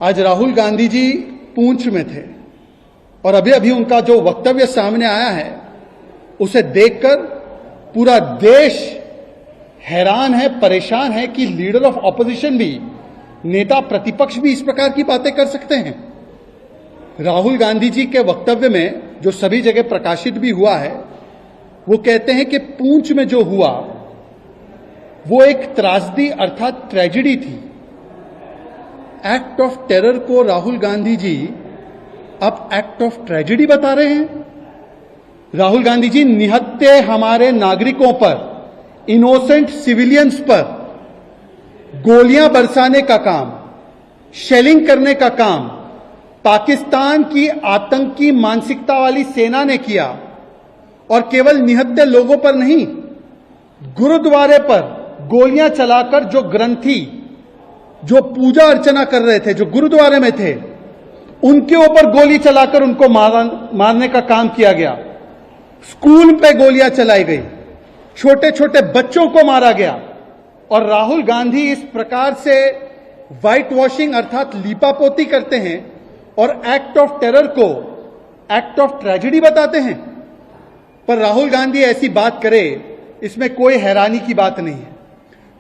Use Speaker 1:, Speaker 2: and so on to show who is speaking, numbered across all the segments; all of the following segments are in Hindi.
Speaker 1: आज राहुल गांधी जी पूंछ में थे और अभी अभी उनका जो वक्तव्य सामने आया है उसे देखकर पूरा देश हैरान है, परेशान है कि लीडर ऑफ ऑपोजिशन भी, नेता प्रतिपक्ष भी इस प्रकार की बातें कर सकते हैं। राहुल गांधी जी के वक्तव्य में जो सभी जगह प्रकाशित भी हुआ है, वो कहते हैं कि पूंछ में जो हुआ वो एक त्रासदी अर्थात ट्रेजेडी थी। एक्ट ऑफ टेरर को राहुल गांधी जी अब एक्ट ऑफ ट्रेजेडी बता रहे हैं। राहुल गांधी जी निहत्थे हमारे नागरिकों पर, इनोसेंट सिविलियंस पर गोलियां बरसाने का काम, शेलिंग करने का काम पाकिस्तान की आतंकी मानसिकता वाली सेना ने किया और केवल निहत्थे लोगों पर नहीं, गुरुद्वारे पर गोलियां चलाकर जो ग्रंथी, जो पूजा अर्चना कर रहे थे, जो गुरुद्वारे में थे, उनके ऊपर गोली चलाकर उनको मारने का काम किया गया। स्कूल पे गोलियां चलाई गई, छोटे छोटे बच्चों को मारा गया। और राहुल गांधी इस प्रकार से व्हाइट वॉशिंग अर्थात लीपापोती करते हैं और एक्ट ऑफ टेरर को एक्ट ऑफ ट्रेजेडी बताते हैं। पर राहुल गांधी ऐसी बात करे, इसमें कोई हैरानी की बात नहीं है,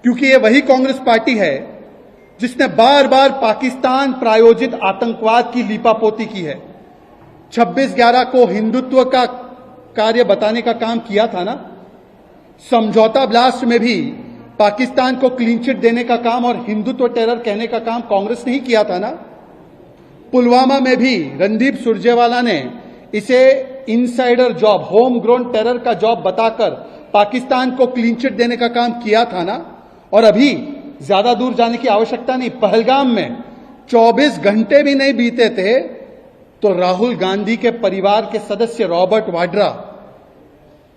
Speaker 1: क्योंकि ये वही कांग्रेस पार्टी है जिसने बार बार पाकिस्तान प्रायोजित आतंकवाद की लीपापोती की है। 26/11 को हिंदुत्व का कार्य बताने का काम किया था ना। समझौता ब्लास्ट में भी पाकिस्तान को क्लीन चिट देने का काम और हिंदुत्व टेरर कहने का काम कांग्रेस ने ही किया था ना। पुलवामा में भी रणदीप सुरजेवाला ने इसे insider job, home grown terror का जॉब बताकर पाकिस्तान को क्लीन चिट देने का काम किया था ना। और अभी ज्यादा दूर जाने की आवश्यकता नहीं, पहलगाम में 24 घंटे भी नहीं बीते थे तो राहुल गांधी के परिवार के सदस्य Robert Vadra,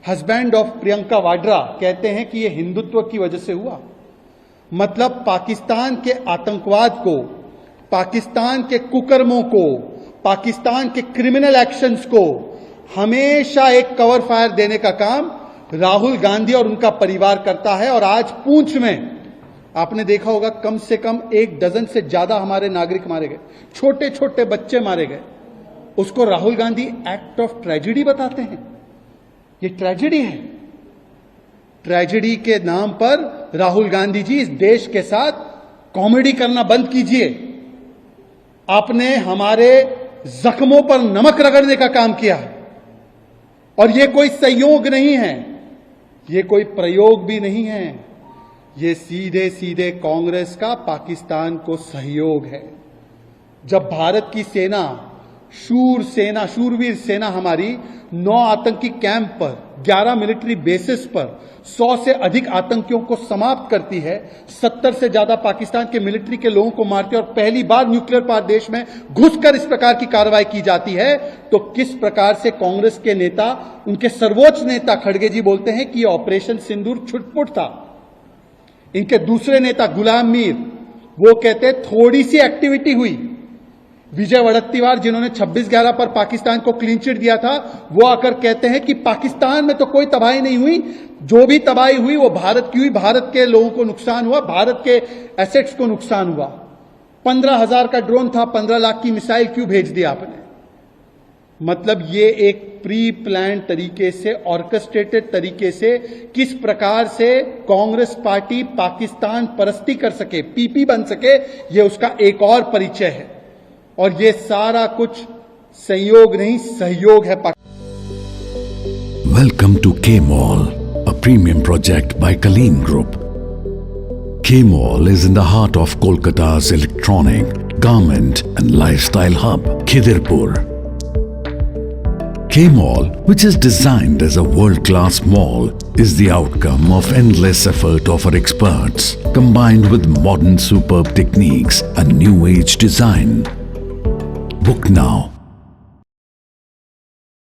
Speaker 1: husband of Priyanka Vadra, कहते हैं कि यह हिंदुत्व की वजह से हुआ। मतलब पाकिस्तान के आतंकवाद को, पाकिस्तान के कुकर्मों को, पाकिस्तान के क्रिमिनल एक्शंस को हमेशा एक कवर फायर देने का काम राहुल गांधी और उनका परिवार करता है। और आज पूंछ में आपने देखा होगा कम से कम 1 डजन से ज्यादा हमारे नागरिक मारे गए, छोटे छोटे बच्चे मारे गए। उसको Rahul Gandhi act of tragedy बताते हैं। ये ट्रेजेडी है। ट्रेजेडी के नाम पर राहुल गांधी जी इस देश के साथ कॉमेडी करना बंद कीजिए। आपने हमारे जख्मों पर नमक रगड़ने का काम किया है। और यह कोई संयोग नहीं है, यह कोई प्रयोग भी नहीं है, ये सीधे सीधे कांग्रेस का पाकिस्तान को सहयोग है। जब भारत की सेना, शूरवीर सेना हमारी 9 आतंकी कैंप पर, 11 मिलिट्री बेसिस पर 100 से अधिक आतंकियों को समाप्त करती है, 70 से ज्यादा पाकिस्तान के मिलिट्री के लोगों को मारती है और पहली बार न्यूक्लियर पावर देश में घुसकर इस प्रकार की कार्रवाई की जाती है, तो किस प्रकार से कांग्रेस के नेता, उनके सर्वोच्च नेता खड़गे जी बोलते हैं कि यह ऑपरेशन सिंदूर छुटपुट था। इनके दूसरे नेता गुलाम मीर, वो कहते थोड़ी सी एक्टिविटी हुई। विजय वड़त्तीवार, जिन्होंने 26/11 पर पाकिस्तान को क्लीन चिट दिया था, वो आकर कहते हैं कि पाकिस्तान में तो कोई तबाही नहीं हुई, जो भी तबाही हुई वो भारत की हुई, भारत के लोगों को नुकसान हुआ, भारत के एसेट्स को नुकसान हुआ। 15,000 का ड्रोन था, 15 लाख की मिसाइल क्यों भेज दिया आपने? मतलब ये एक प्री प्लान तरीके से, ऑर्केस्ट्रेटेड तरीके से किस प्रकार से कांग्रेस पार्टी पाकिस्तान परस्ती कर सके, पीपी बन सके, ये उसका एक और परिचय है। और ये सारा कुछ संयोग नहीं, सहयोग है।
Speaker 2: वेलकम टू के mall, a premium project by Kaleen Group. K-Mall is in the heart of Kolkata's electronic, garment and lifestyle hub, Khidirpur. K-Mall, which is designed as a world-class mall, is the outcome of endless effort of our experts, combined with modern superb techniques and new age design. Book now